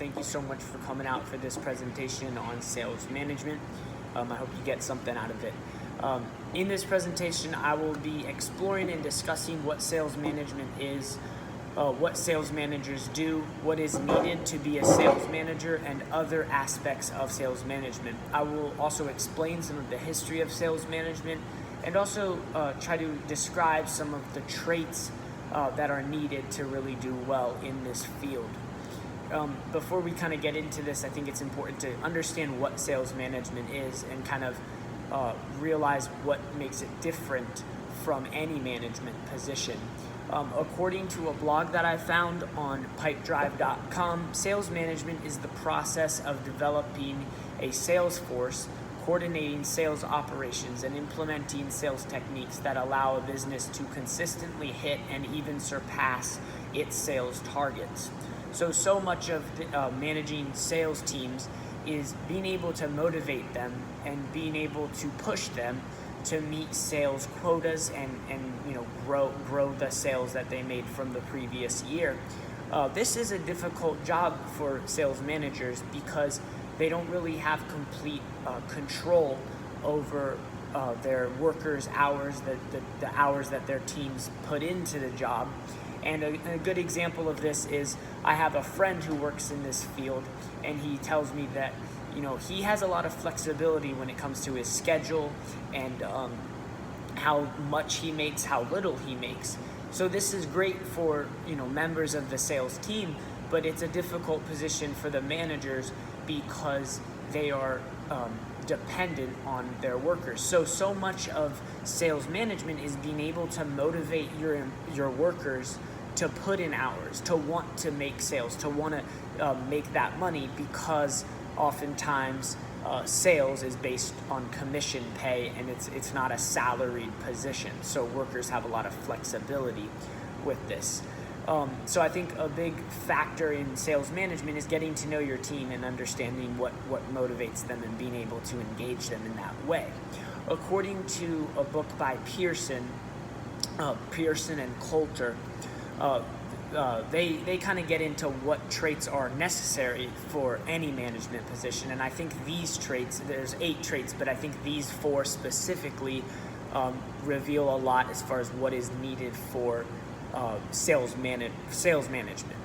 Thank you so much for coming out for this presentation on sales management. I hope you get something out of it. In this presentation, I will be exploring and discussing what sales management is, what sales managers do, what is needed to be a sales manager, and other aspects of sales management. I will also explain some of the history of sales management and also try to describe some of the traits that are needed to really do well in this field. Before we kind of get into this, I think it's important to understand what sales management is and kind of realize what makes it different from any management position. According to a blog that I found on pipedrive.com, sales management is the process of developing a sales force, coordinating sales operations, and implementing sales techniques that allow a business to consistently hit and even surpass its sales targets. So much of managing sales teams is being able to motivate them and being able to push them to meet sales quotas and grow the sales that they made from the previous year. This is a difficult job for sales managers because they don't really have complete control over their workers' hours, the hours that their teams put into the job. And a good example of this is I have a friend who works in this field, and he tells me that he has a lot of flexibility when it comes to his schedule and how much he makes, how little he makes. So this is great for members of the sales team, but it's a difficult position for the managers because they are dependent on their workers. So much of sales management is being able to motivate your workers to put in hours, to want to make sales, to want to make that money, because oftentimes sales is based on commission pay and it's not a salaried position. So workers have a lot of flexibility with this. So I think a big factor in sales management is getting to know your team and understanding what motivates them and being able to engage them in that way. According to a book by Pearson and Coulter, they kind of get into what traits are necessary for any management position. And I think these traits, there's 8 traits, but I think these 4 specifically reveal a lot as far as what is needed for sales management.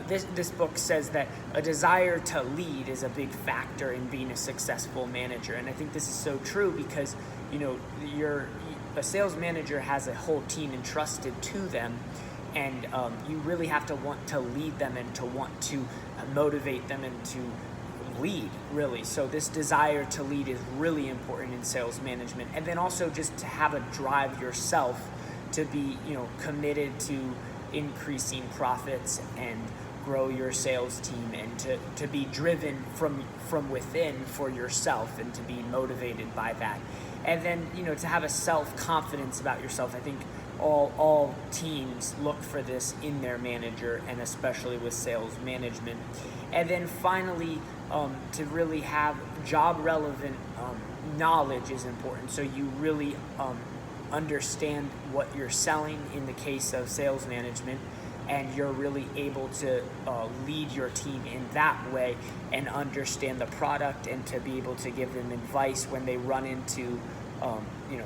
This book says that a desire to lead is a big factor in being a successful manager. And I think this is so true because a sales manager has a whole team entrusted to them, and you really have to want to lead them and to want to motivate them and to lead, really. So this desire to lead is really important in sales management. And then also just to have a drive yourself to be committed to increasing profits and grow your sales team, and to be driven from within for yourself and to be motivated by that. And then to have a self-confidence about yourself. I think all teams look for this in their manager, and especially with sales management. And then finally, to really have job relevant knowledge is important. So you really understand what you're selling in the case of sales management, and you're really able to lead your team in that way and understand the product and to be able to give them advice when they run into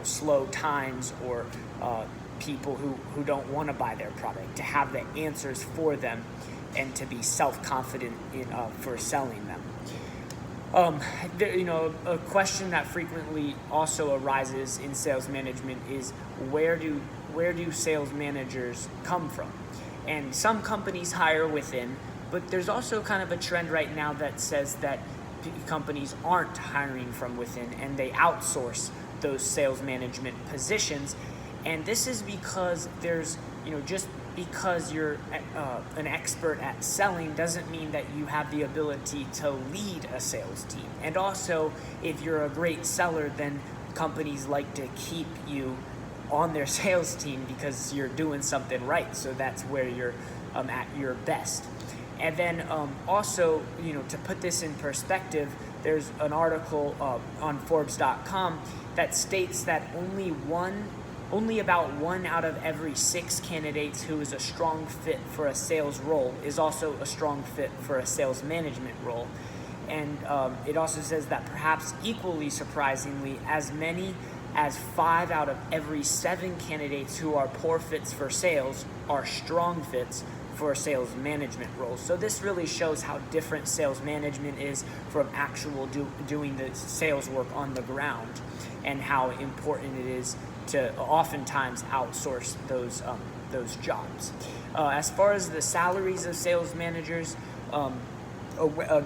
slow times or people who don't want to buy their product, to have the answers for them and to be self-confident for selling them. A question that frequently also arises in sales management is where do sales managers come from? And some companies hire within, but there's also kind of a trend right now that says that companies aren't hiring from within and they outsource those sales management positions. And this is because there's just because you're an expert at selling doesn't mean that you have the ability to lead a sales team. And also, if you're a great seller, then companies like to keep you on their sales team because you're doing something right. So that's where you're at your best. And then also, to put this in perspective, there's an article on Forbes.com that states that only 1 only about 1 out of every 6 candidates who is a strong fit for a sales role is also a strong fit for a sales management role. And it also says that perhaps equally surprisingly, as many as 5 out of every 7 candidates who are poor fits for sales are strong fits for sales management roles. So this really shows how different sales management is from actual doing the sales work on the ground, and how important it is to oftentimes outsource those jobs. As far as the salaries of sales managers, a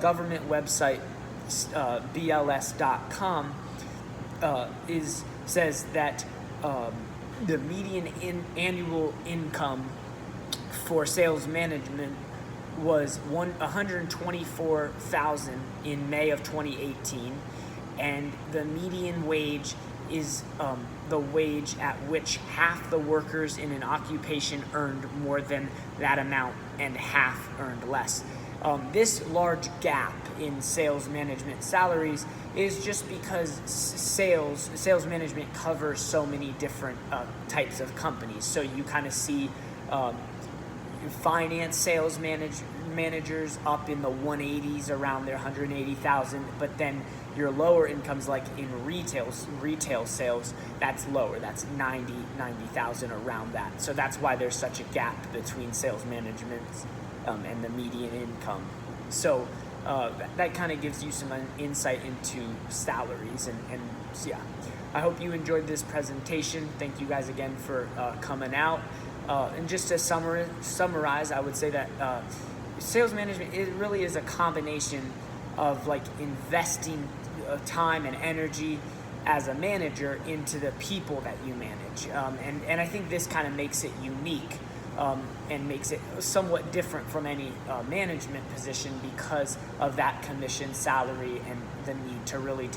government website, BLS.com, says that the median annual income for sales management was $124,000 in May of 2018, and the median wage is the wage at which half the workers in an occupation earned more than that amount and half earned less. This large gap in sales management salaries is just because sales management covers so many different types of companies. So you kind of see finance sales managers up in the 180s, around their 180,000, but then your lower incomes, like in retail sales, that's lower. That's 90,000, around that. So that's why there's such a gap between sales management and the median income. So that kind of gives you some insight into salaries, and yeah, I hope you enjoyed this presentation. Thank you guys again for coming out. And just to summarize, I would say that sales management, it really is a combination of like investing time and energy as a manager into the people that you manage. And I think this kind of makes it unique and makes it somewhat different from any management position because of that commission salary and the need to really take